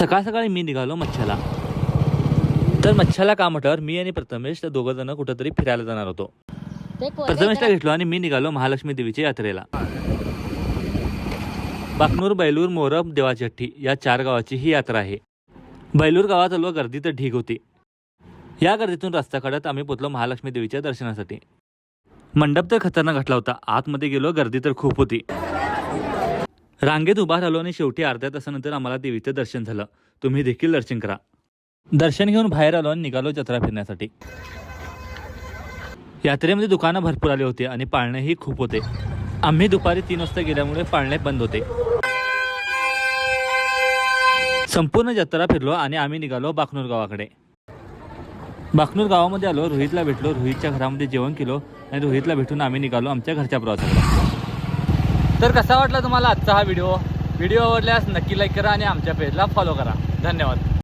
सकाळ सकाळी मी निघालो मच्छ्याला. तर मच्छ्याला का म्हटल्यावर मी आणि प्रथमेश तर दोघं जण कुठंतरी फिरायला जाणार होतो. प्रथमेशला घेतलो आणि मी निघालो महालक्ष्मी देवीच्या यात्रेला. बाकनूर, बैलूर, मोरब, देवाची हट्टी या 4 गावाची ही यात्रा आहे. बैलूर गावात आलो, गर्दी तर ढीग होती. या गर्दीतून रस्ता काढत आम्ही पोचलो महालक्ष्मी देवीच्या दर्शनासाठी. मंडप तर खतरनाक घातला होता. आतमध्ये गेलो, गर्दी तर खूप होती. रांगेत उभा राहिलो आणि शेवटी अर्ध्या तासानंतर आम्हाला देवीचं दर्शन झालं. तुम्ही देखील दर्शन करा. दर्शन घेऊन बाहेर आलो आणि निघालो जत्रा फिरण्यासाठी. यात्रेमध्ये दुकानं भरपूर आले होते आणि पाळणेही खूप होते. आम्ही दुपारी 3 वाजता गेल्यामुळे पाळणे बंद होते. संपूर्ण जत्रा फिरलो आणि आम्ही निघालो बाकनूर गावाकडे. बाकनूर गावामध्ये आलो, रोहितला भेटलो, रोहितच्या घरामध्ये जेवण केलो आणि रोहितला भेटून आम्ही निघालो आमच्या घरच्या प्रवासाकडे. तर कसा वाटला तुम्हाला आजचा हा व्हिडिओ आवडल्यास नक्की लाईक करा आणि आमच्या पेजला फॉलो करा. धन्यवाद.